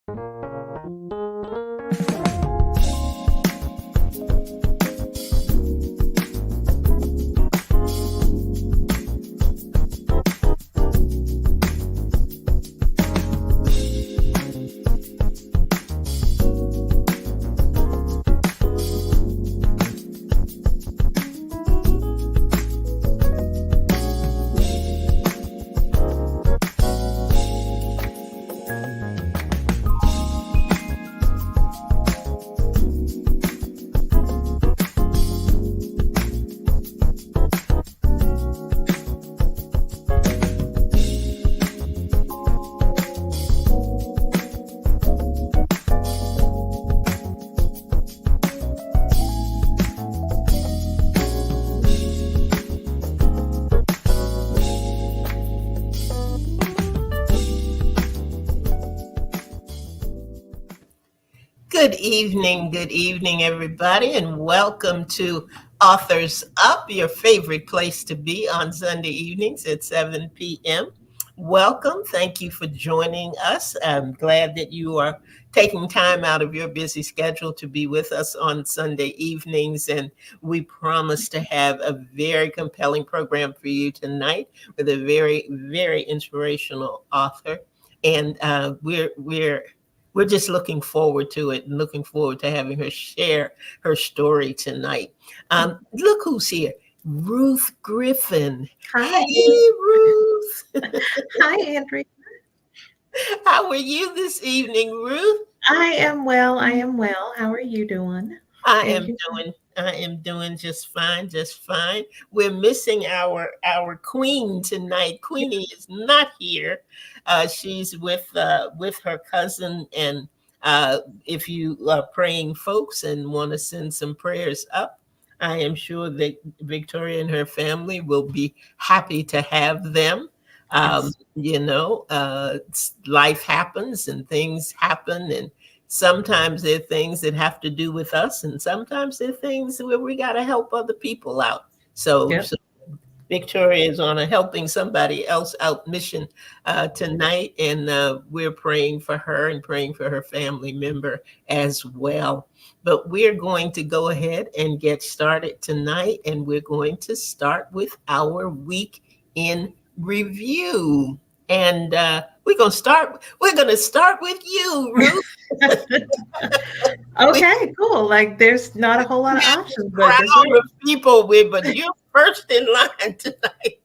Good evening, everybody, and welcome to Authors Up, your favorite place to be on Sunday evenings at 7 p.m. Welcome. Thank you for joining us. I'm glad that you are taking time out of your busy schedule to be with us on Sunday evenings. And we promise to have a very compelling program for you tonight with a very, very inspirational author. And we're just looking forward to it and looking forward to having her share her story tonight. Look who's here. Ruth Griffin. Hi. Hey, Ruth. Hi, Andrea. How are you this evening, Ruth? I am well. How are you doing? I Thank am you. doing just fine, just fine. We're missing our queen tonight. Queenie is not here. She's with her cousin, and if you are praying folks and want to send some prayers up, I am sure that Victoria and her family will be happy to have them. Yes. Life happens and things happen, and sometimes there are things that have to do with us, and sometimes there are things where we got to help other people out. So, Yep. so Victoria is on a helping somebody else out mission tonight, and we're praying for her and praying for her family member as well. But we're going to go ahead and get started tonight, and we're going to start with our week in review. And we're going to start with you, Ruth. Okay, cool. Like there's not a whole lot of options, but that's Crowd right. of people with, but you're first in line tonight.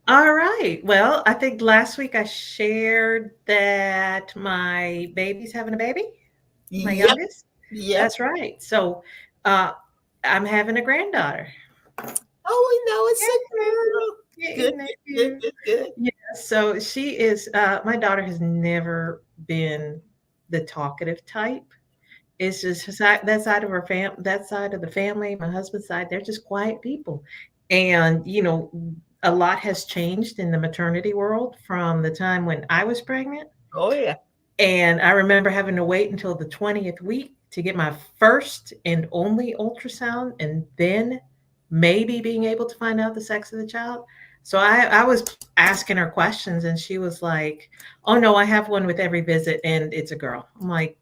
All right. Well, I think last week I shared that my baby's having a baby, my Yep, youngest. yep. That's right. So uh I'm having a granddaughter. Oh, we know it's a girl. Yay, Good, thank good, you. good, good. Yeah, so she is my daughter has never been the talkative type. It's just that side of that side of the family, my husband's side, they're just quiet people. And a lot has changed in the maternity world from the time when I was pregnant. Oh yeah. And I remember having to wait until the 20th week to get my first and only ultrasound, and then maybe being able to find out the sex of the child. So I was asking her questions, and she was like, "Oh no, I have one with every visit, and it's a girl." I'm like,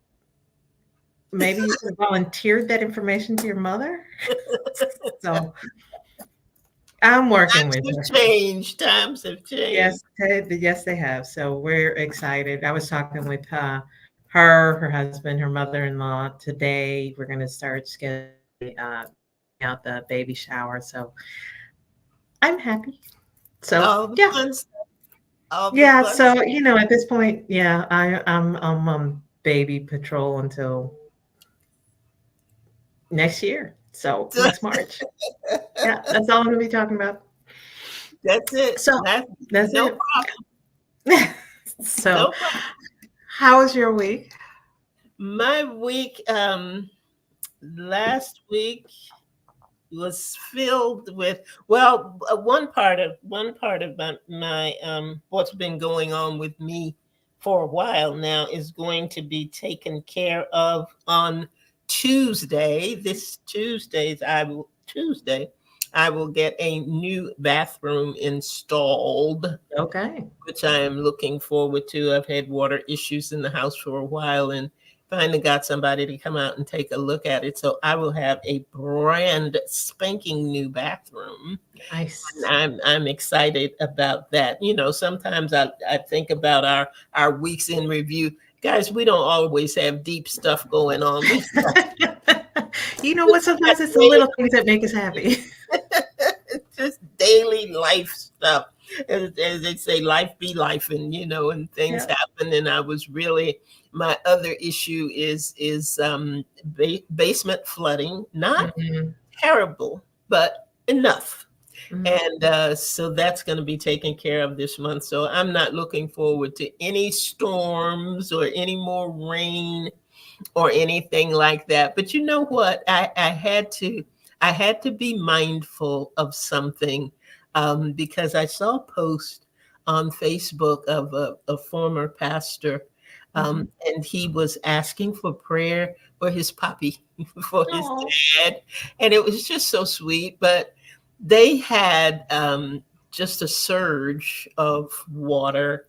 "Maybe you could have volunteered that information to your mother." So I'm working with her. Times have changed. Yes, they have. So we're excited. I was talking with her husband, her mother-in-law today. We're going to start scheduling out the baby shower. So I'm happy. So All the yeah, fun stuff. All the yeah. fun So stuff. at this point, yeah, I'm on baby patrol until next year. So next March. Yeah, that's all I'm going to be talking about. That's it. So that's No it. problem. So No problem. how was your week? My week, last week was filled with, well, one part of my what's been going on with me for a while now is going to be taken care of on Tuesday. This Tuesday, I will get a new bathroom installed, Okay. which I am looking forward to. I've had water issues in the house for a while and finally got somebody to come out and take a look at it. So I will have a brand spanking new bathroom. Nice. I'm excited about that. You know, sometimes I think about our weeks in review. Guys, we don't always have deep stuff going on. We You know what? Sometimes it's the little things that make us happy. just daily life stuff. As they say, life be life, and and things Yeah. happen. And I was really my other issue is basement flooding. Not Mhm. terrible, but enough. Mhm. And so that's going to be taken care of this month. So I'm not looking forward to any storms or any more rain or anything like that. But you know what? I had to be mindful of something because I saw a post on Facebook of a former pastor, Mhm. and he was asking for prayer for his puppy, for his Aw. dad, and it was just so sweet. But they had just a surge of water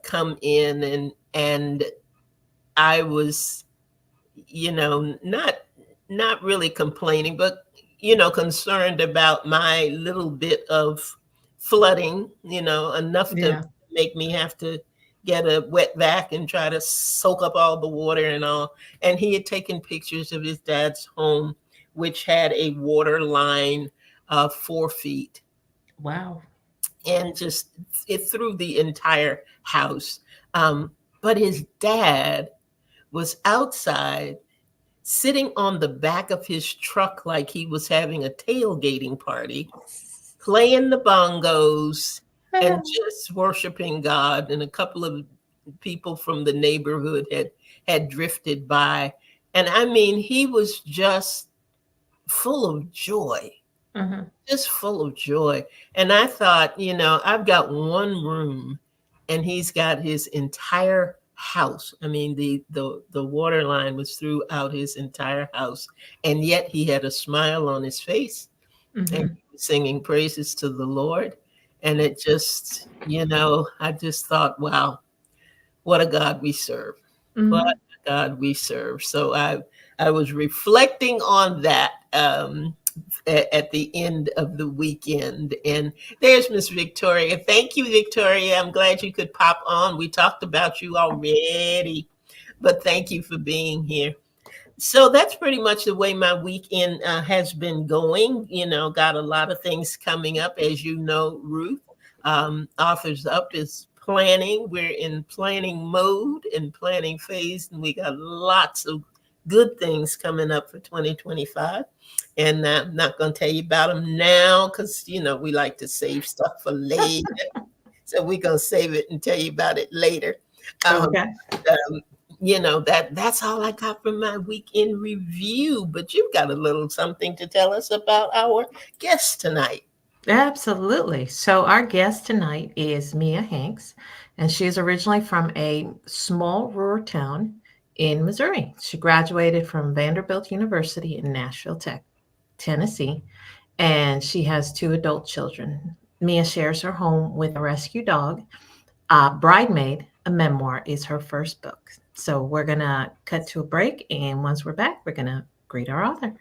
come in, and I was, not really complaining, but concerned about my little bit of flooding, enough to Yeah. make me have to get a wet vac and try to soak up all the water and all. And he had taken pictures of his dad's home, which had a water line 4 feet, Wow. and just it through the entire house. But his dad was outside sitting on the back of his truck like he was having a tailgating party, playing the bongos and just worshiping God. And a couple of people from the neighborhood had drifted by. And I mean, he was just full of joy, Mhm. just full of joy. And I thought, I've got one room and he's got his entire house. I mean, the water line was throughout his entire house, and yet he had a smile on his face and Mhm. singing praises to the Lord. And it just, I just thought, wow, what a God we serve. What Mhm. a God we serve. So I was reflecting on that at the end of the weekend. And there's Miss Victoria. Thank you, Victoria. I'm glad you could pop on. We talked about you already, but thank you for being here. So that's pretty much the way my weekend has been going. Got a lot of things coming up, as you know, Ruth. Authors Up is planning. We're in planning mode and planning phase, and we got lots of good things coming up for 2025. And I'm not going to tell you about them now because, we like to save stuff for later. So we're going to save it and tell you about it later. Um, Okay. um, that's all I got from my weekend review. But you've got a little something to tell us about our guest tonight. Absolutely. So our guest tonight is Mia Hanks, and she's originally from a small rural town in Missouri. She graduated from Vanderbilt University in Nashville, Tennessee, and she has two adult children. Mia shares her home with a rescue dog. Bridemaid, a memoir, is her first book. So we're going to cut to a break, and once we're back, we're going to greet our author.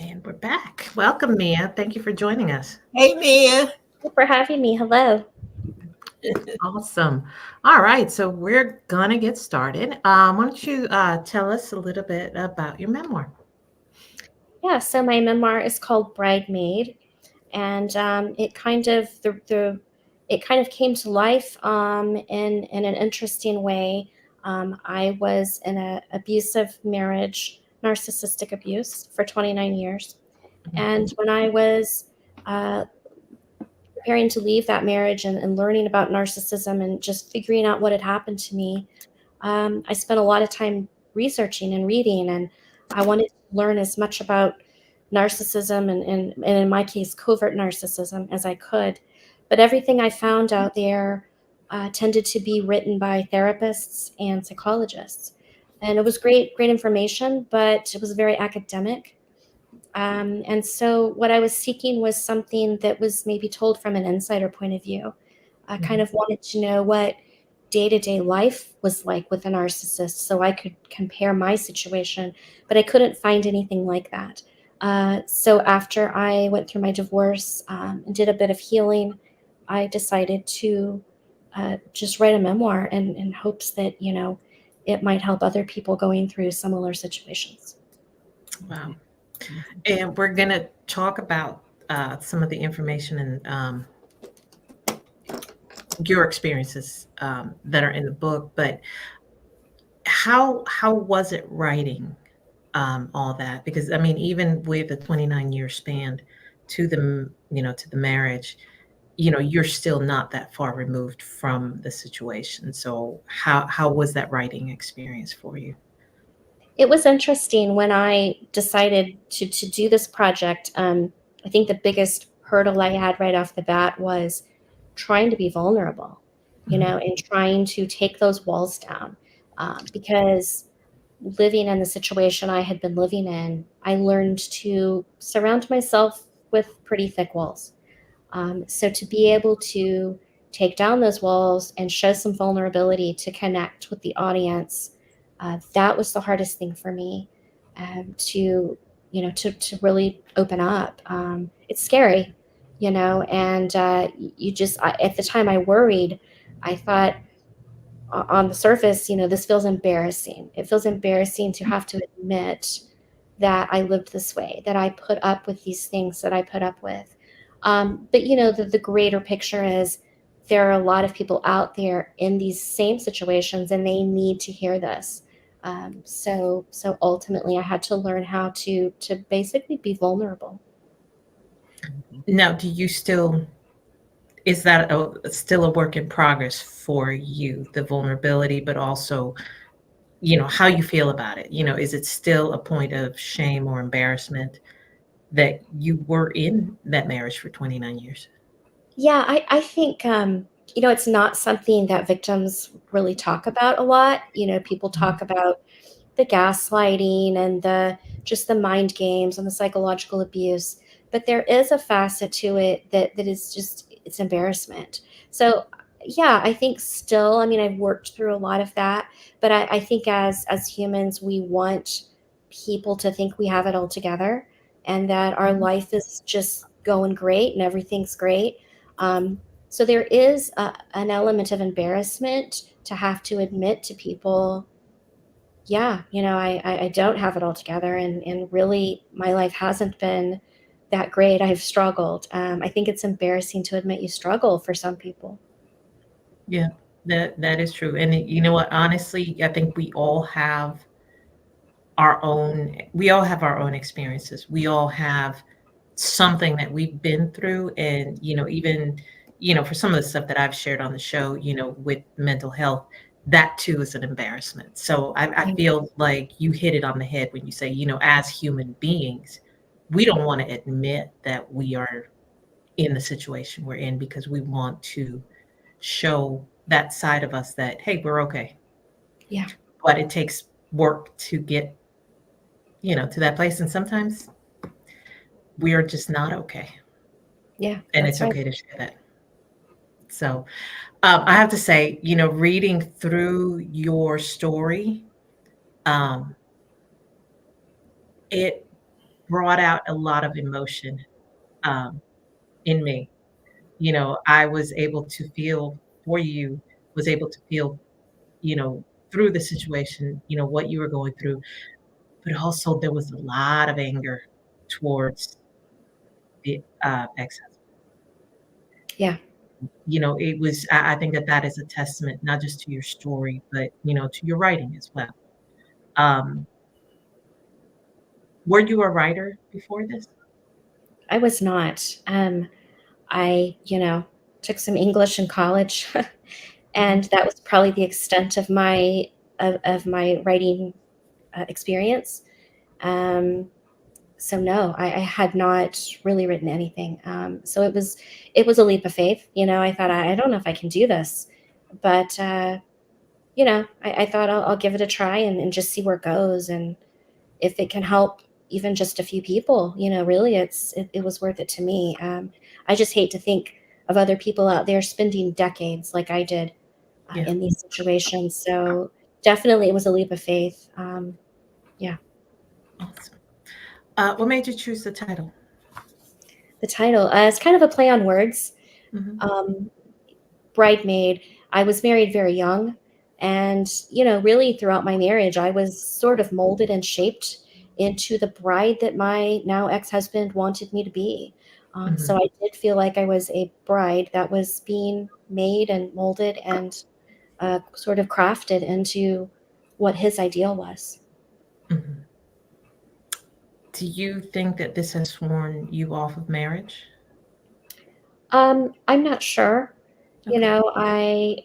And we're back. Welcome, Mia. Thank you for joining us. Hey, Mia. Thank you for having me. Hello. Awesome. All right, so we're gonna get started. Why don't you tell us a little bit about your memoir? Yeah, so my memoir is called Bridemaid, and it kind of it kind of came to life in an interesting way. I was in an abusive marriage, narcissistic abuse for 29 years. And when I was uh, preparing to leave that marriage and learning about narcissism and just figuring out what had happened to me, I spent a lot of time researching and reading, and I wanted to learn as much about narcissism and in my case, covert narcissism as I could. But everything I found out there tended to be written by therapists and psychologists. And it was great information, but it was very academic. And so, what I was seeking was something that was maybe told from an insider point of view. I kind of wanted to know what day to day life was like with a narcissist so I could compare my situation, but I couldn't find anything like that. So, after I went through my divorce and did a bit of healing, I decided to just write a memoir in hopes that, it might help other people going through similar situations. Wow. And we're going to talk about some of the information and your experiences that are in the book. But how was it writing all that? Because I mean, even with a 29-year span to the marriage, you're still not that far removed from the situation. So how was that writing experience for you? It was interesting when I decided to do this project. I think the biggest hurdle I had right off the bat was trying to be vulnerable, and trying to take those walls down. Because living in the situation I had been living in, I learned to surround myself with pretty thick walls. So to be able to take down those walls and show some vulnerability to connect with the audience, that was the hardest thing for me, to really open up. It's scary, and at the time I worried. I thought on the surface, this feels embarrassing. It feels embarrassing to have to admit that I lived this way, that I put up with these things that I put up with. But the greater picture is there are a lot of people out there in these same situations, and they need to hear this. So ultimately, I had to learn how to basically be vulnerable. Now, is that still a work in progress for you, the vulnerability, but also, how you feel about it? Is it still a point of shame or embarrassment that you were in that marriage for 29 years? Yeah, I think it's not something that victims really talk about a lot. People talk about the gaslighting and the mind games and the psychological abuse, but there is a facet to it that is just it's embarrassment. So yeah, I think still, I mean, I've worked through a lot of that, but I think as humans, we want people to think we have it all together and that our Mhm. life is just going great and everything's great. Um, so there is an element of embarrassment to have to admit to people, yeah, I don't have it all together, and really my life hasn't been that great. I've struggled. I think it's embarrassing to admit you struggle for some people. Yeah, that is true. And you know what? Honestly, I think we all have our own experiences. We all have something that we've been through. And, even, for some of the stuff that I've shared on the show, with mental health, that too is an embarrassment. So I Yeah. feel like you hit it on the head when you say, as human beings, we don't want to admit that we are in the situation we're in because we want to show that side of us that, hey, we're okay. Yeah. But it takes work to get, to that place. And sometimes we are just not okay. Yeah, And that's it's right. okay to share that. So I have to say, reading through your story, um, it brought out a lot of emotion um, in me. I was able to feel for you, was able to feel, you know, through the situation, what you were going through. But also there was a lot of anger towards the ex-husband. Yeah. It was, I think that that is a testament, not just to your story, but, to your writing as well. Um, were you a writer before this? I was not. I, took some English in college, Mhm. and that was probably the extent of my writing experience. Um, so no, I had not really written anything. So it was a leap of faith. I thought I don't know if I can do this, but I thought I'll give it a try and just see where it goes, and if it can help even just a few people, really it was worth it to me. I just hate to think of other people out there spending decades like I did Yeah. in these situations. So definitely it was a leap of faith. Yeah. Awesome. What made you choose the title? The title is kind of a play on words. Mhm. Um, Bridemaid. I was married very young. And, really throughout my marriage, I was sort of molded and shaped into the bride that my now ex husband wanted me to be. So Mhm. I did feel like I was a bride that was being made and molded and sort of crafted into what his ideal was. Mhm. Do you think that this has sworn you off of marriage? I'm not sure. Okay. I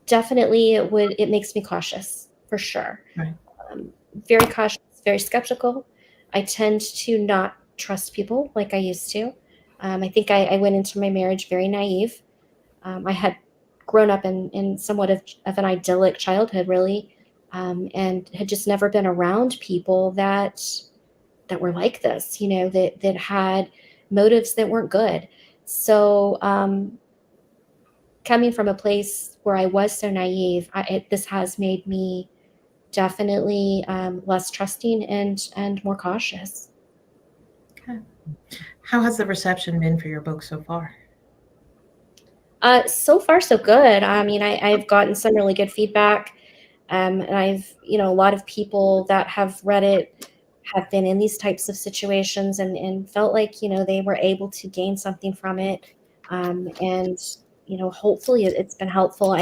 definitely it makes me cautious for sure. Right. Very cautious, very skeptical. I tend to not trust people like I used to. I think I went into my marriage very naive. I had grown up in somewhat of an idyllic childhood, really, and had just never been around people that were like this, that had motives that weren't good. So, coming from a place where I was so naive, this has made me definitely less trusting and more cautious. Okay. How has the reception been for your book so far? So far, so good. I mean, I've gotten some really good feedback, and I've, a lot of people that have read it have been in these types of situations and felt like, they were able to gain something from it. And, hopefully it's been helpful.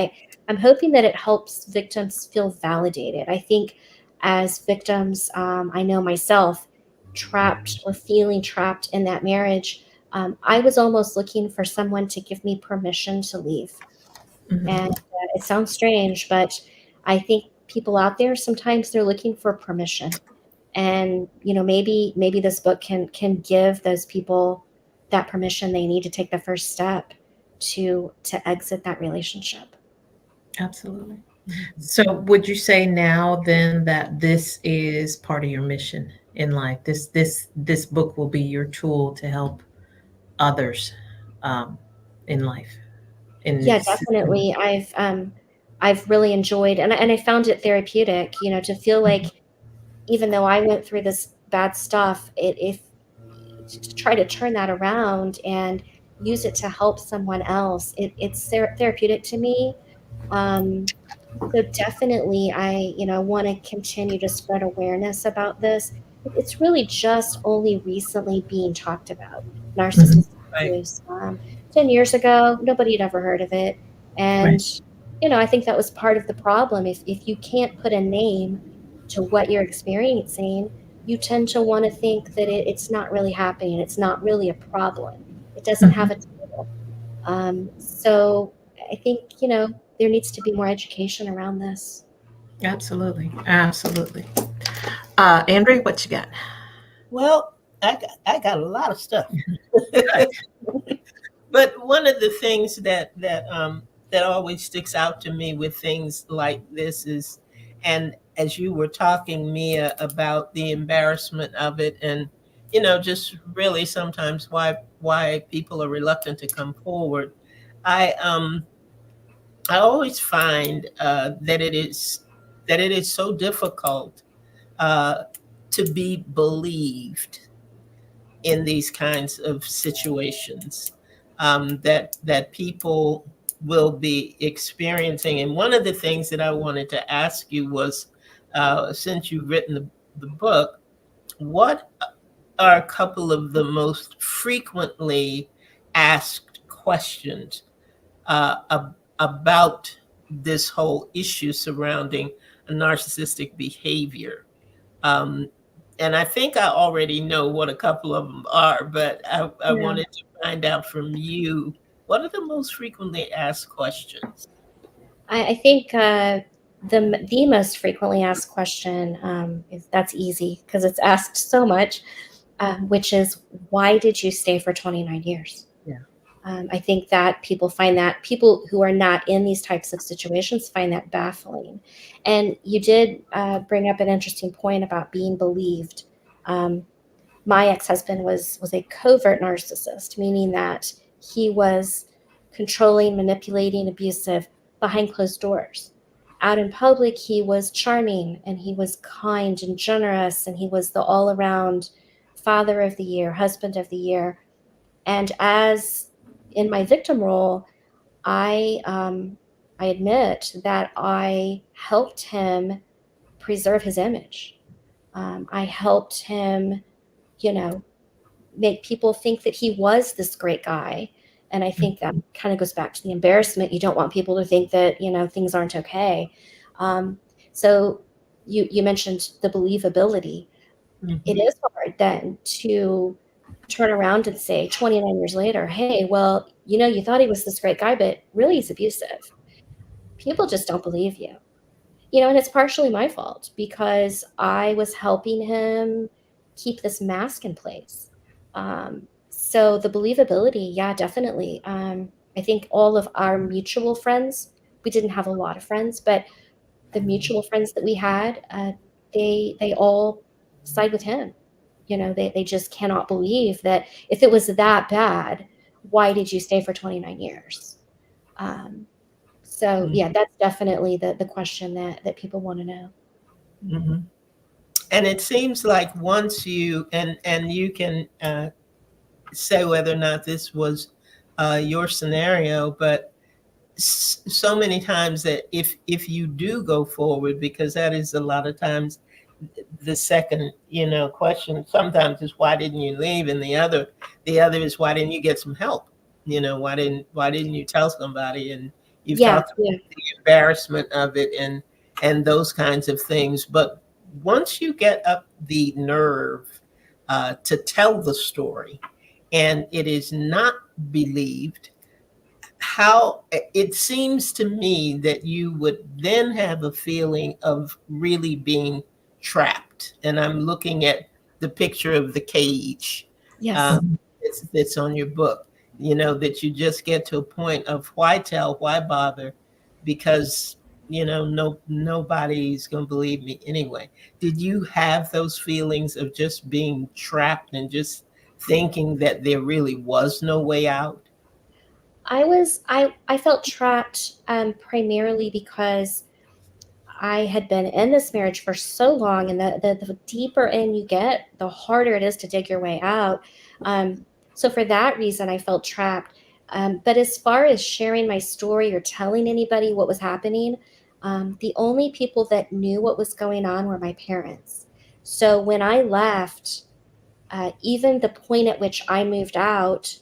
I'm hoping that it helps victims feel validated. I think as victims, I know myself, trapped or feeling trapped in that marriage, I was almost looking for someone to give me permission to leave. And Mhm. it sounds strange, but I think people out there sometimes they're looking for permission. And maybe this book can give those people that permission they need to take the first step to exit that relationship. Absolutely. So would you say now then that this is part of your mission in life? This book will be your tool to help others um, in life. In Yeah, this. definitely. I've really enjoyed and I found it therapeutic, to feel like Mhm. even though I went through this bad stuff, if to try to turn that around and use it to help someone else, it's therapeutic to me. Um, so definitely, I want to continue to spread awareness about this. It's really just only recently being talked about Mhm. narcissistic Right. abuse. 10 years ago, nobody had ever heard of it, Right. and I think that was part of the problem. If you can't put a name to what you're experiencing, you tend to want to think that it's not really happening. It's not really a problem. It doesn't have Mhm. a title. So I think, there needs to be more education around this. Absolutely. Absolutely. Andre, what you got? Well, I got a lot of stuff. Good. But one of the things that always sticks out to me with things like this is, and as you were talking, Mia, about the embarrassment of it, and just really sometimes why people are reluctant to come forward. I always find that it is so difficult uh, to be believed in these kinds of situations, that people will be experiencing. And one of the things that I wanted to ask you was, since you've written the book, what are a couple of the most frequently asked questions about this whole issue surrounding a narcissistic behavior. Um, and I think I already know what a couple of them are, but I Yeah. wanted to find out from you, what are the most frequently asked questions? I think the most frequently asked question is that's easy because it's asked so much, which is why did you stay for 29 years? Yeah. I think that people who are not in these types of situations find that baffling. And you did bring up an interesting point about being believed. My ex-husband was a covert narcissist, meaning that he was controlling, manipulating, abusive behind closed doors. Out in public, he was charming and he was kind and generous and he was the all-around father of the year, husband of the year. And as in my victim role, I admit that I helped him preserve his image. I helped him, you know, make people think that he was this great guy. And I think that kind of goes back to the embarrassment. You don't want people to think that, things aren't okay. Um, so you mentioned the believability. It is hard then to turn around and say 29 years later, hey, well, you thought he was this great guy, but really he's abusive. People just don't believe you. And it's partially my fault because I was helping him keep this mask in place. So the believability, yeah, definitely. I think all of our mutual friends, we didn't have a lot of friends, but the mutual friends that we had, they all side with him. They just cannot believe that if it was that bad, why did you stay for 29 years? So yeah, that's definitely the question that people want to know. Mm-hmm. And it seems like once and you can say whether or not this was your scenario, but so many times that if you do go forward, because that is a lot of times the second question sometimes is why didn't you leave, and the other is why didn't you get some help, why didn't you tell somebody, and you've Yeah, talked about the embarrassment of it and those kinds of things. But once you get up the nerve to tell the story and it is not believed, how it seems to me that you would then have a feeling of really being trapped. And I'm looking at the picture of the cage yes, that's on your book, that you just get to a point of why tell, why bother, because nobody's going to believe me anyway. Did you have those feelings of just being trapped and just thinking that there really was no way out? I felt trapped primarily because I had been in this marriage for so long, and the deeper in you get, the harder it is to dig your way out. So for that reason, I felt trapped. But as far as sharing my story or telling anybody what was happening, the only people that knew what was going on were my parents. So when I left, even the point at which I moved out,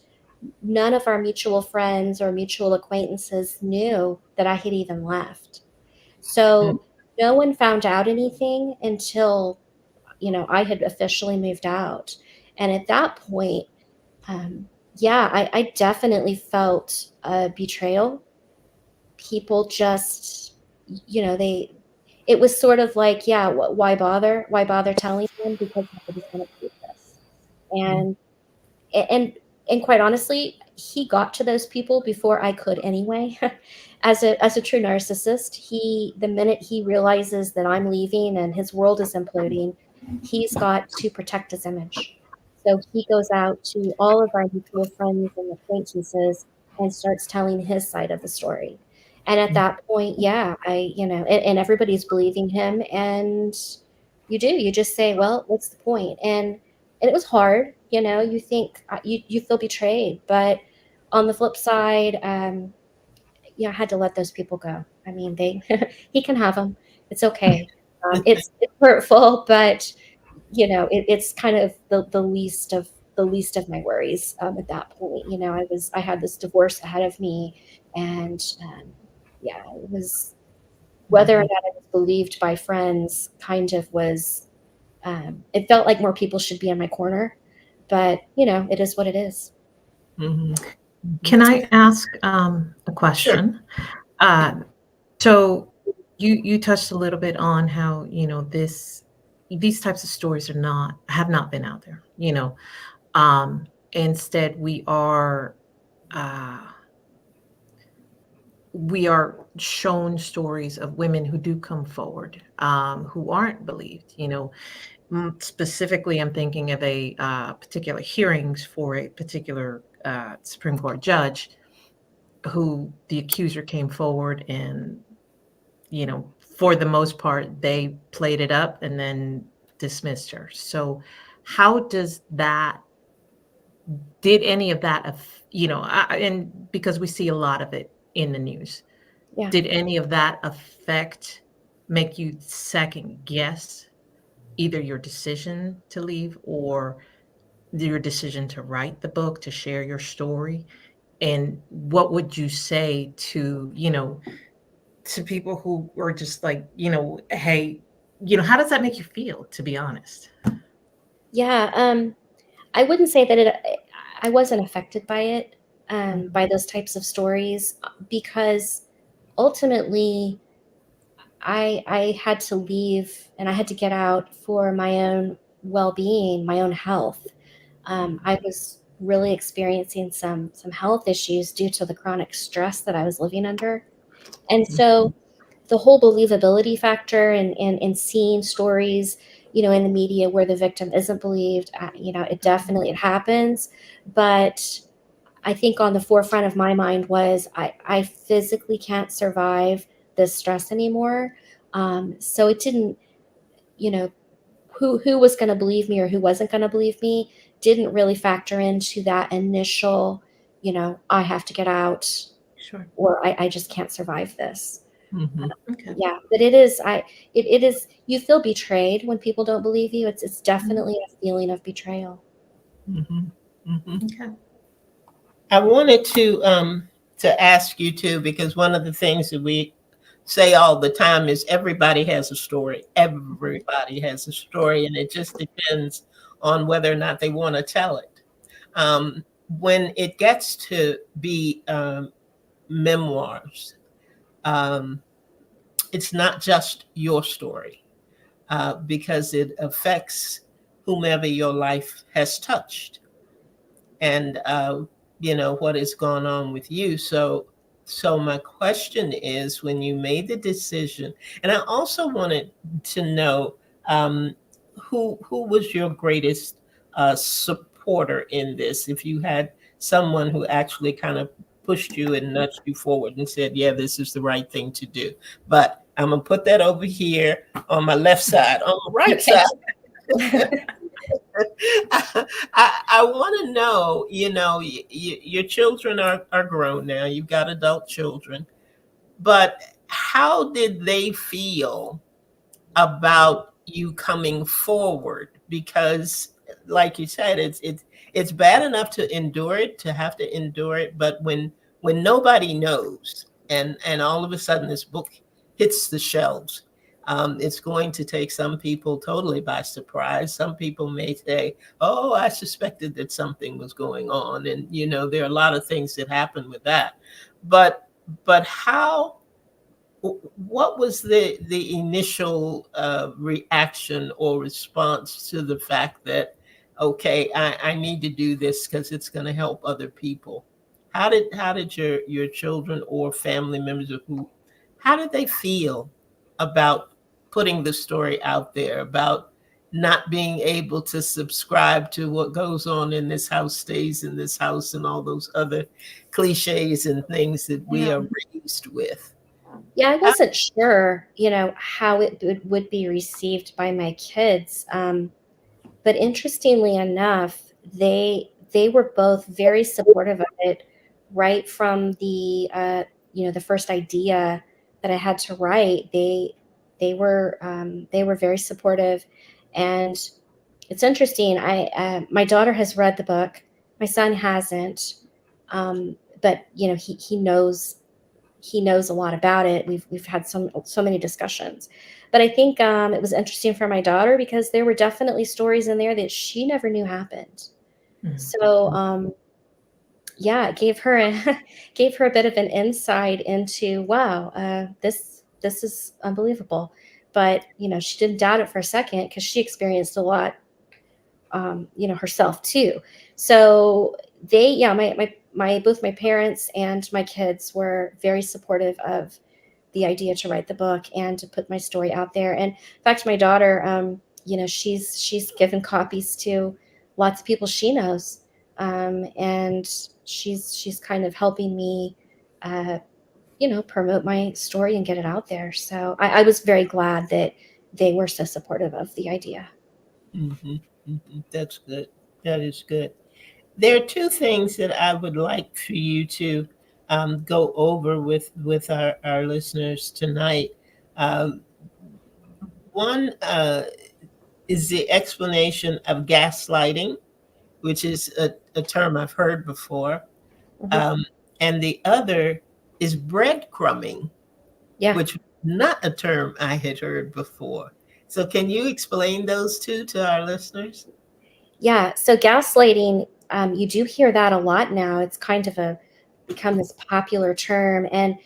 none of our mutual friends or mutual acquaintances knew that I had even left. So no one found out anything until, I had officially moved out. And at that point, yeah, I definitely felt betrayal. People just, it was sort of like, yeah, why bother? Why bother telling them? Because nobody's going to believe this. And and and quite honestly, he got to those people before I could anyway. As a true narcissist, the minute he realizes that I'm leaving and his world is imploding, he's got to protect his image. So he goes out to all of our mutual friends and acquaintances and starts telling his side of the story. And at that point, yeah, and everybody's believing him. And you just say, well, what's the point? And it was hard. You think you feel betrayed, but on the flip side, I had to let those people go. I mean, he can have them. It's okay. It's hurtful, but it's kind of the least of the least of my worries at that point. You know, I had this divorce ahead of me, and yeah, it was whether or not I was believed by friends kind of was. It felt like more people should be in my corner, but you know, it is what it is. Mhm. Can I ask a Sure. question? Uh, so you touched a little bit on how, these types of stories have not been out there. Instead uh, we are shown stories of women who do come forward, who aren't believed. Specifically, I'm thinking of a particular hearings for a particular Supreme Court judge who the accuser came forward, and for the most part they played it up and then dismissed her. So how does that did any of that and because we see a lot of it in the news, Yeah. did any of that make you second guess either your decision to leave or your decision to write the book, to share your story? And what would you say to people who are just like, hey, how does that make you feel, to be honest? Yeah. I wouldn't say that I wasn't affected by it, by those types of stories, because ultimately I had to leave and I had to get out for my own well-being, my own health. I was really experiencing some health issues due to the chronic stress that I was living under. And so the whole believability factor and seeing stories, you know, in the media where the victim isn't believed, you know, it happens. But I think on the forefront of my mind was I physically can't survive this stress anymore. So it didn't, you know, who was going to believe me or who wasn't going to believe me didn't really factor into that initial, you know, I have to get out Sure. or I just can't survive this. Mhm. Okay. Yeah, but it is, you feel betrayed when people don't believe you. It's definitely a feeling of betrayal. Mhm. Mhm. Okay. I wanted to ask you too, because one of the things that we say all the time is everybody has a story. Everybody has a story, and it just depends on whether or not they want to tell it. When it gets to be memoirs, um, it's not just your story, because it affects whomever your life has touched, and what has gone on with you. So my question is, when you made the decision, and I also wanted to know, um, who was your greatest supporter in this, if you had someone who actually kind of pushed you and nudged you forward and said, yeah, this is the right thing to do. But I'm gonna put that over here on my left side. On the right Okay. side, I want to know, your children are grown now. You've got adult children, but how did they feel about you coming forward? Because, like you said, it's bad enough to endure it, to have to endure it, but when nobody knows, and all of a sudden this book hits the shelves, it's going to take some people totally by surprise. Some people may say, "Oh, I suspected that something was going on," and there are a lot of things that happen with that. But how? What was the initial reaction or response to the fact that, okay, I need to do this because it's going to help other people? How did your children or family members, or who, how did they feel about putting the story out there, about not being able to subscribe to what goes on in this house stays in this house, and all those other cliches and things that we Yeah. are raised with? Yeah, I wasn't sure, you know, how it would be received by my kids. But interestingly enough, they were both very supportive of it right from you know, the first idea that I had to write. They were very supportive, and it's interesting. My daughter has read the book. My son hasn't, but he knows a lot about it. We've had so many discussions, but I think it was interesting for my daughter because there were definitely stories in there that she never knew happened. Mhm. So yeah, it gave her gave her a bit of an insight into wow, this is unbelievable. But she didn't doubt it for a second because she experienced a lot, herself too. So yeah, my both my parents and my kids were very supportive of the idea to write the book and to put my story out there. And in fact, my daughter, she's given copies to lots of people she knows, and she's kind of helping me, uh, promote my story and get it out there. So I was very glad that they were so supportive of the idea. Hmm. Hmm. That's good. That is good. There are two things that I would like for you to go over with our listeners tonight. Um, One is the explanation of gaslighting, which is a term I've heard before. Mhm. Um, and the other is breadcrumbing, Yeah. which was not a term I had heard before. So, can you explain those two to our listeners? Yeah. So gaslighting, you do hear that a lot now. It's kind of become this popular term. And,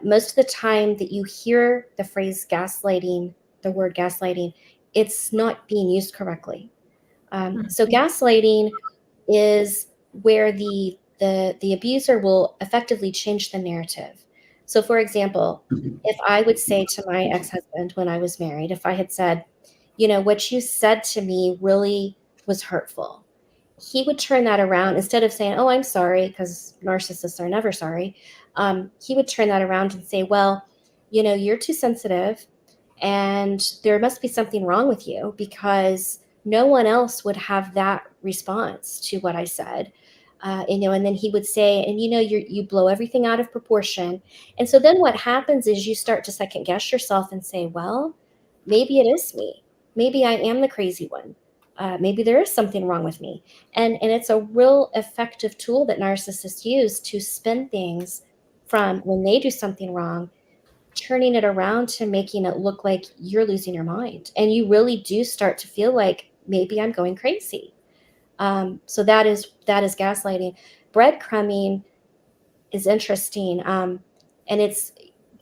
most of the time that you hear the phrase gaslighting, the word gaslighting, it's not being used correctly. So gaslighting is where the abuser will effectively change the narrative. So, for example, if I would say to my ex-husband when I was married, if I had said, what you said to me really was hurtful, he would turn that around instead of saying, "Oh, I'm sorry," because narcissists are never sorry. He would turn that around and say, "Well, you're too sensitive, and there must be something wrong with you because no one else would have that response to what I said." And then he would say, "And you blow everything out of proportion." And so then what happens is you start to second guess yourself and say, "Well, maybe it is me. Maybe I am the crazy one. Maybe there is something wrong with me." And it's a real effective tool that narcissists use to spin things from when they do something wrong, turning it around to making it look like you're losing your mind. And you really do start to feel like maybe I'm going crazy. So that is gaslighting. Breadcrumbing is interesting, and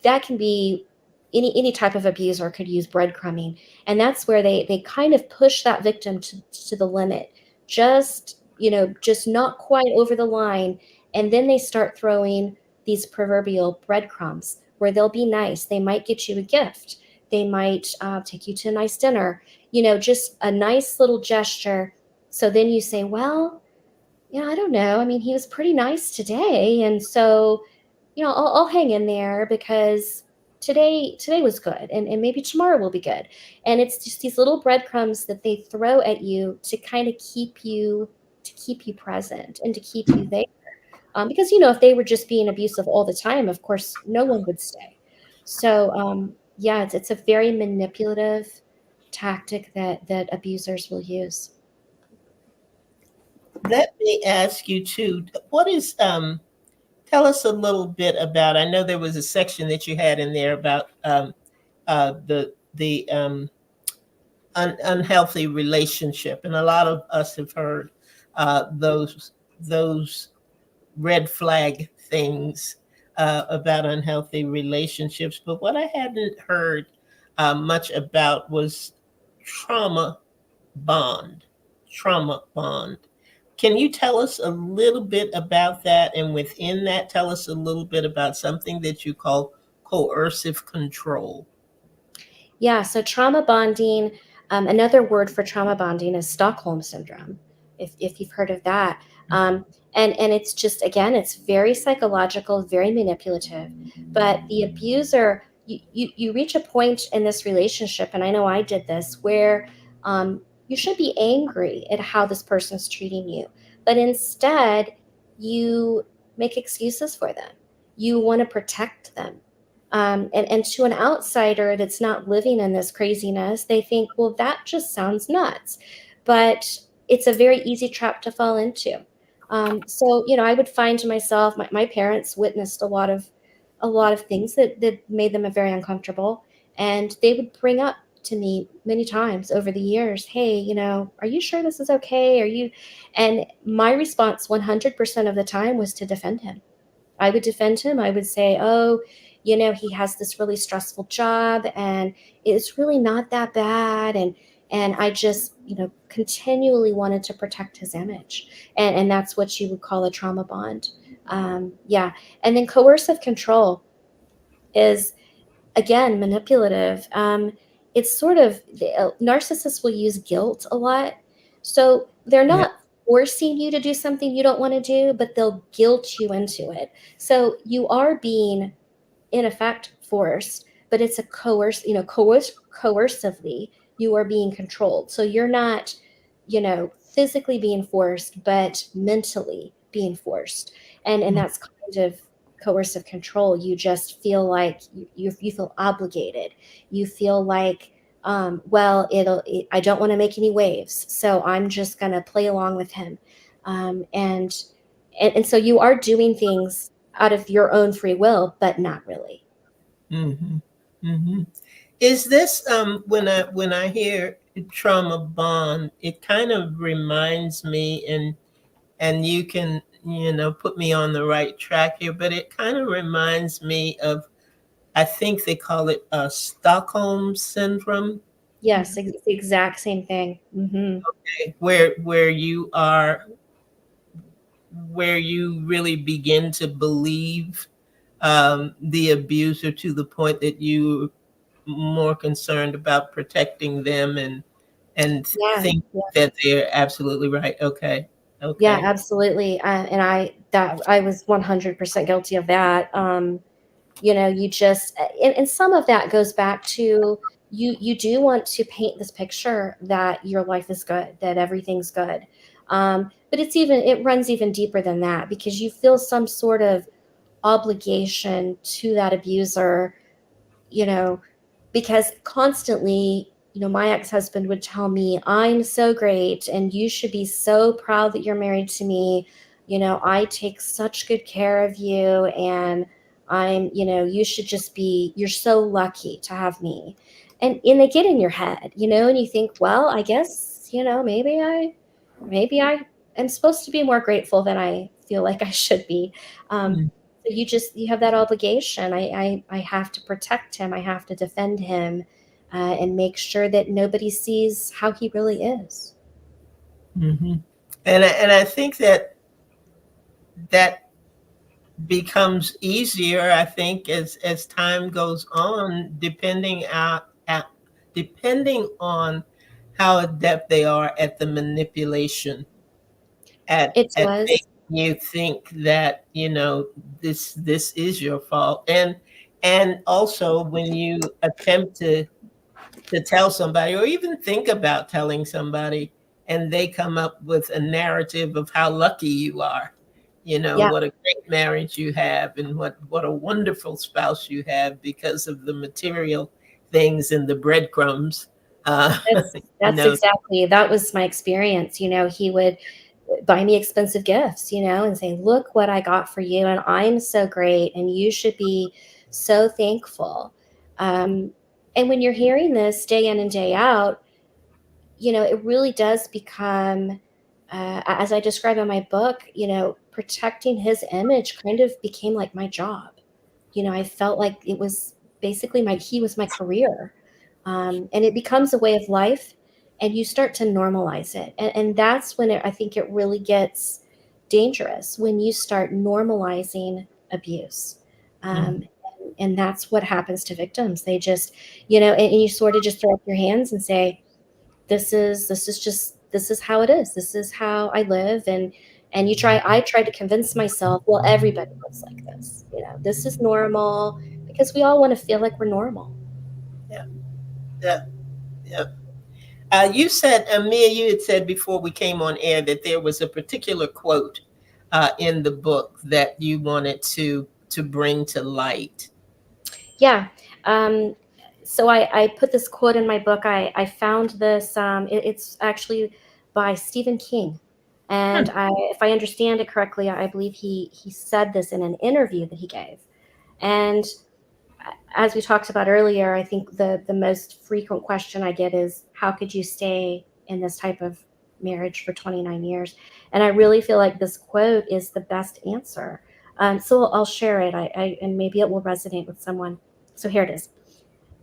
that can be any type of abuser could use breadcrumbing, and that's where they kind of push that victim to the limit, just not quite over the line, and then they start throwing these proverbial breadcrumbs where they'll be nice. They might get you a gift. They might take you to a nice dinner. Just a nice little gesture. So then you say, well, yeah, I don't know. I mean, he was pretty nice today, and so I'll hang in there because today was good, and maybe tomorrow will be good. And it's just these little breadcrumbs that they throw at you to kind of keep you present and to keep you there. Because if they were just being abusive all the time, of course, no one would stay. So yeah, it's a very manipulative tactic that abusers will use. Let me ask you too. What is Tell us a little bit about. I know there was a section that you had in there about the unhealthy relationship, and a lot of us have heard those red flag things about unhealthy relationships. But what I hadn't heard much about was trauma bond. Trauma bond. Can you tell us a little bit about that? And within that, tell us a little bit about something that you call coercive control. Yeah, so trauma bonding, another word for trauma bonding is Stockholm syndrome, if you've heard of that. And it's just, again, it's very psychological, very manipulative. But the abuser, you reach a point in this relationship, and I know I did this, where you should be angry at how this person's treating you. But instead, you make excuses for them. You want to protect them. And to an outsider that's not living in this craziness, they think, well, that just sounds nuts. But it's a very easy trap to fall into. So, I would find myself, my parents witnessed a lot of things that made them very uncomfortable. And they would bring up to me many times over the years, hey, are you sure this is okay? Are you? And my response 100% of the time was to defend him. I would defend him. I would say, oh, he has this really stressful job and it's really not that bad. And I just, continually wanted to protect his image. And that's what you would call a trauma bond. Yeah. And then coercive control is, again, manipulative. It's sort of, narcissists will use guilt a lot. So they're Yeah. not forcing you to do something you don't want to do, but they'll guilt you into it. So you are being, in effect, forced, but it's a coercively, you are being controlled. So you're not, physically being forced, but mentally being forced. And that's kind of coercive control. You just feel like you feel obligated. You feel like, well, I don't want to make any waves, so I'm just going to play along with him. And so you are doing things out of your own free will, but not really. Hmm. Hmm. Is this when I hear trauma bond, it kind of reminds me, and you can put me on the right track here, but it kind of reminds me of, I think they call it Stockholm syndrome, Yes, it's the exact same thing. where you really begin to believe the abuser to the point that you more concerned about protecting them and Yeah, think that they're absolutely right. Okay. yeah, Okay. absolutely. And I was 100% guilty of that. You just, and some of that goes back to, you do want to paint this picture that your life is good, that everything's good. But it runs even deeper than that, because you feel some sort of obligation to that abuser, you know, because constantly, my ex-husband would tell me, I'm so great and you should be so proud that you're married to me. I take such good care of you, and you should just you're so lucky to have me. And they get in your head, and you think, well, I guess, maybe I am supposed to be more grateful than I feel like I should be. Um, Mm. so you have that obligation. I have to protect him. I have to defend him, and make sure that nobody sees how he really is. Hmm. And I think that becomes easier, I think, as time goes on, depending on how adept they are at the manipulation, It at was. making you think that this is your fault, and also when you attempt to tell somebody, or even think about telling somebody, and they come up with a narrative of how lucky you are, Yeah, what a great marriage you have, and what a wonderful spouse you have because of the material things and the breadcrumbs. that's you that's know exactly, that was my experience. He would buy me expensive gifts, and say, look what I got for you, and I'm so great, and you should be so thankful. Um, and when you're hearing this day in and day out, it really does become, as I describe in my book, protecting his image kind of became like my job. I felt like it was basically he was my career. And it becomes a way of life, and you start to normalize it. And that's when I think it really gets dangerous, when you start normalizing abuse. Mhm. Um, and that's what happens to victims. They just, and you sort of just throw up your hands and say, this is how it is. This is how I live. And I try to convince myself, well, everybody lives like this. This is normal, because we all want to feel like we're normal. Yeah, yeah, yeah. You said, Mia, you had said before we came on air that there was a particular quote in the book that you wanted to bring to light. Yeah. So I put this quote in my book. I found this. It's actually by Stephen King, and if I understand it correctly, I believe he said this in an interview that he gave. And as we talked about earlier, I think the most frequent question I get is, how could you stay in this type of marriage for 29 years? And I really feel like this quote is the best answer. So I'll share it, and maybe it will resonate with someone. So here it is.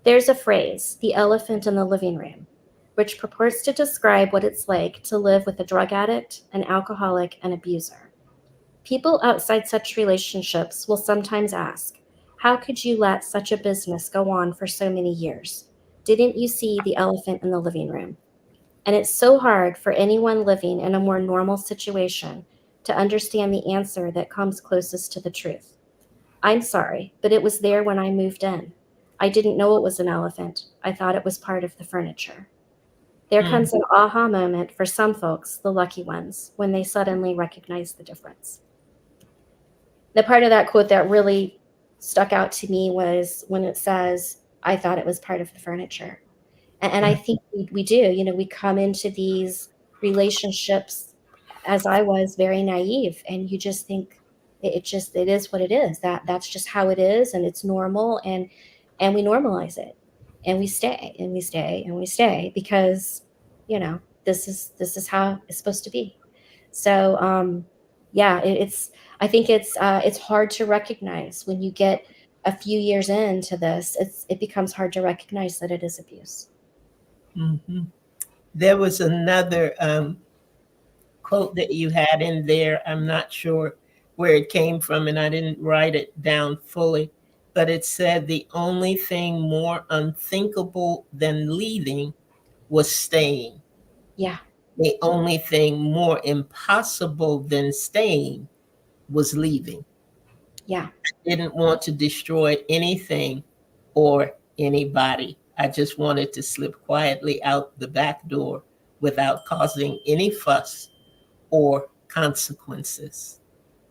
There's a phrase, the elephant in the living room, which purports to describe what it's like to live with a drug addict, an alcoholic, and abuser. People outside such relationships will sometimes ask, how could you let such a business go on for so many years? Didn't you see the elephant in the living room? And it's so hard for anyone living in a more normal situation to understand the answer that comes closest to the truth. I'm sorry, but it was there when I moved in. I didn't know it was an elephant. I thought it was part of the furniture. There Mm. comes an aha moment for some folks, the lucky ones, when they suddenly recognize the difference. The part of that quote that really stuck out to me was when it says, I thought it was part of the furniture. And I think we do, we come into these relationships, as I was, very naive, and you just think it is what it is. That's just how it is, and it's normal, and we normalize it, and we stay and we stay and we stay because, this is how it's supposed to be. So yeah, it's I think it's hard to recognize when you get a few years into this. It becomes hard to recognize that it is abuse. Hmm. There was another quote that you had in there. I'm not sure where it came from, and I didn't write it down fully, but it said the only thing more unthinkable than leaving was staying. Yeah, The only thing more impossible than staying was leaving. yeah, Didn't want to destroy anything or anybody. I just wanted to slip quietly out the back door without causing any fuss or consequences.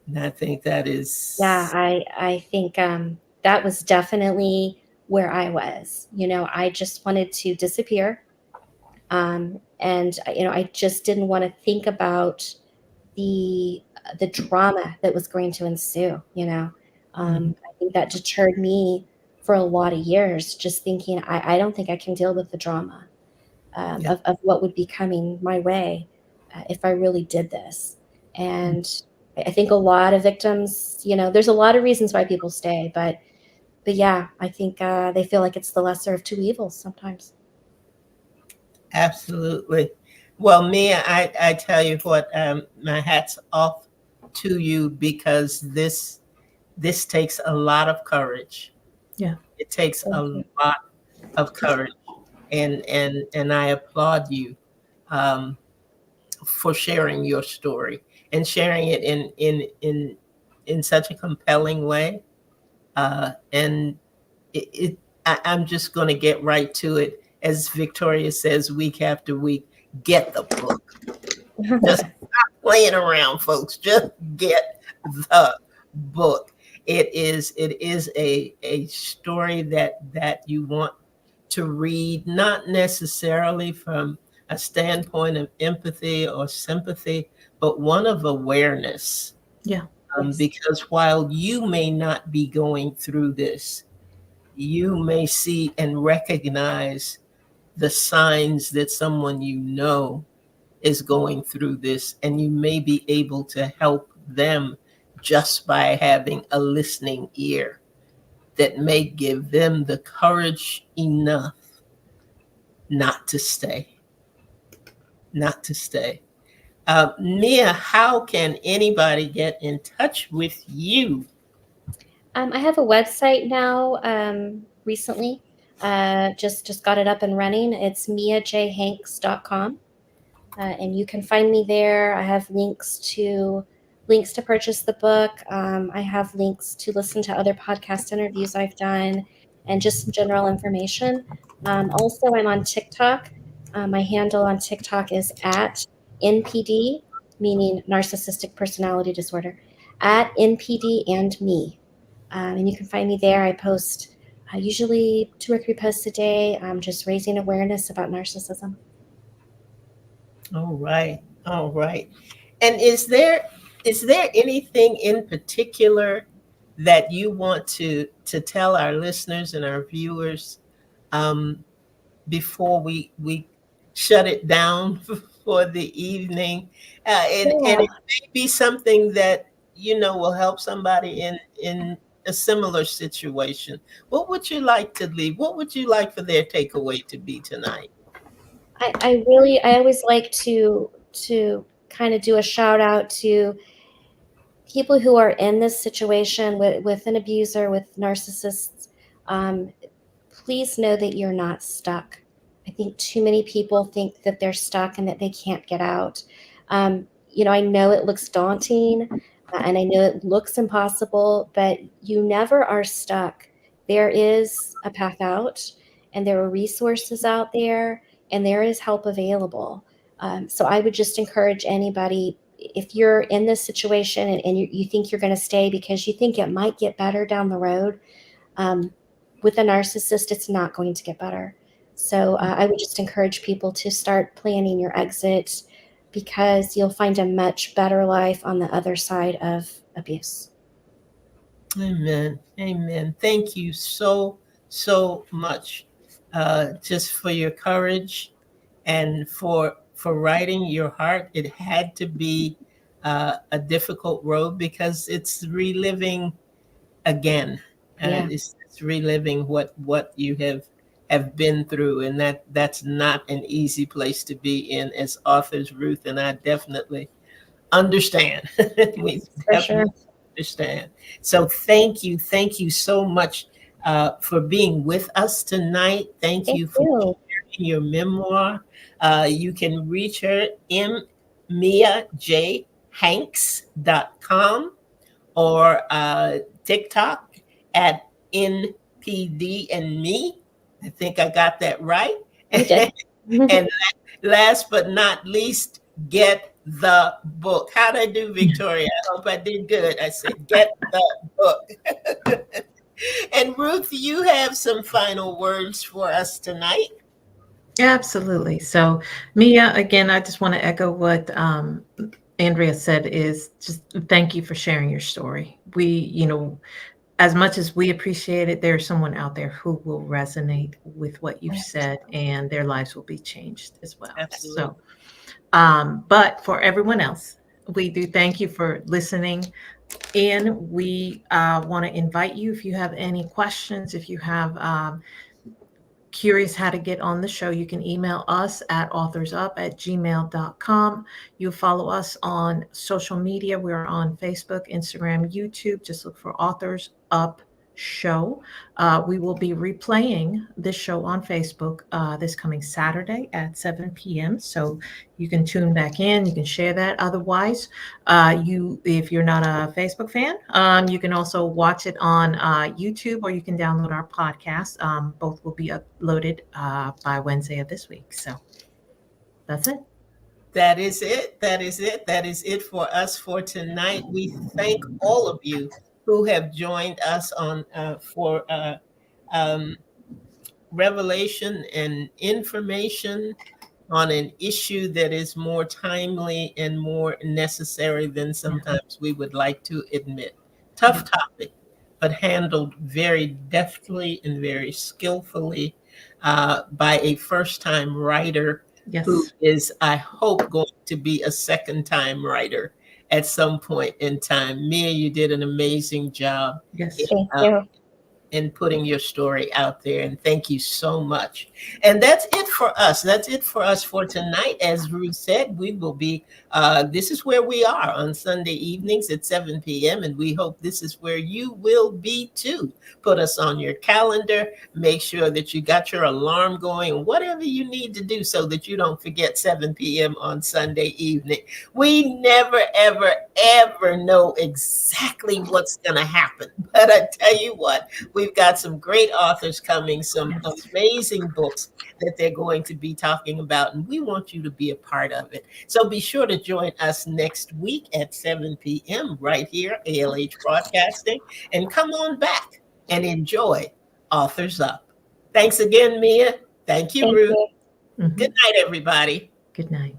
And I think that yeah. is, I think that was definitely where I was. I just wanted to disappear, and I just didn't want to think about the the drama that was going to ensue. I think that deterred me for a lot of years, just thinking I don't think I can deal with the drama yeah, of what would be coming my way if I really did this. And I think a lot of victims, there's a lot of reasons why people stay, but yeah, I think they feel like it's the lesser of two evils sometimes. absolutely. Well, Mia, I tell you what, my hat's off to you because this takes a lot of courage. Yeah. It takes a Thank you. lot of courage, and I applaud you um, for sharing your story and sharing it in such a compelling way. And I'm just going to get right to it. As Victoria says, week after week, get the book. Just stop playing around, folks. Just get the book. It is a story that you want to read, not necessarily from a standpoint of empathy or sympathy, but one of awareness. Yeah. Yes. Because while you may not be going through this, you may see and recognize the signs that someone you know is going through this, and you may be able to help them just by having a listening ear that may give them the courage enough not to stay, not to stay. Nia, how can anybody get in touch with you? I have a website now. Recently, just got it up and running. It's miajhanks.com. And you can find me there. I have links to purchase the book. I have links to listen to other podcast interviews I've done, and just some general information. Also, I'm on TikTok. My handle on TikTok is at NPD, meaning narcissistic personality disorder, at NPD and me. And you can find me there. I post usually 2 or 3 posts a day, just raising awareness about narcissism. All right. All right. And is there anything in particular that you want to tell our listeners and our viewers um, before we shut it down for the evening? And Yeah. it may be something that will help somebody in a similar situation. What would you like to leave? What would you like for their takeaway to be tonight? I always like to kind of do a shout out to people who are in this situation with an abuser, with narcissists. Um, please know that you're not stuck. I think too many people think that they're stuck and that they can't get out. I know it looks daunting, and I know it looks impossible, but you never are stuck. There is a path out, and there are resources out there, and there is help available. So I would just encourage anybody, if you're in this situation and you think you're going to stay because you think it might get better down the road, um, with a narcissist, it's not going to get better. So I would just encourage people to start planning your exit, because you'll find a much better life on the other side of abuse. Amen. Amen. Thank you so much, just for your courage and for writing your heart. It had to be a difficult road because it's reliving again. Yeah. It's reliving what you have been through, and that's not an easy place to be in. As authors, Ruth and I definitely understand. We For sure. definitely understand. So thank you so much for being with us tonight. Thank Thank you for you. sharing your memoir. You can reach her miajhanks.com or TikTok at NPD and me. I think I got that right. You did. And last but not least, get the book. How'd I do, Victoria? I hope I did good. I said, get the book. And Ruth, you have some final words for us tonight. Absolutely. So, Mia, again, I just want to echo what Andrea said, is just thank you for sharing your story. As much as we appreciate it, there's someone out there who will resonate with what you've said, and their lives will be changed as well. Absolutely. So, but for everyone else, we do thank you for listening. And we want to invite you, if you have any questions, if you have curious how to get on the show, you can email us at authorsup@gmail.com. You follow us on social media. We're on Facebook, Instagram, YouTube. Just look for Authors Up Show. We will be replaying this show on Facebook this coming Saturday at 7 p.m. So you can tune back in. You can share that. Otherwise, if you're not a Facebook fan, you can also watch it on YouTube, or you can download our podcast. Both will be uploaded by Wednesday of this week. So that's it. That is it. That is it. That is it for us for tonight. We thank all of you who have joined us on for revelation and information on an issue that is more timely and more necessary than sometimes we would like to admit. Tough topic, but handled very deftly and very skillfully by a first-time writer. Yes. Who is, I hope, going to be a second-time writer at some point in time. Mia, you did an amazing job. Yes. Thank you. In putting your story out there, and thank you so much. And that's it for us. That's it for us for tonight. As Ruth said, we will be this is where we are on Sunday evenings at 7 p.m. and we hope this is where you will be too. Put us on your calendar. Make sure that you got your alarm going, whatever you need to do so that you don't forget 7 p.m. on Sunday evening. We never ever know exactly what's going to happen, but I tell you what, we've got some great authors coming, some amazing books that they're going to be talking about, and we want you to be a part of it. So be sure to join us next week at 7 p.m. right here, ALH Broadcasting, and come on back and enjoy Authors Up. Thanks again, Mia. Thank you, Thank Ruth. you. Mhm. Good night, everybody. Good night.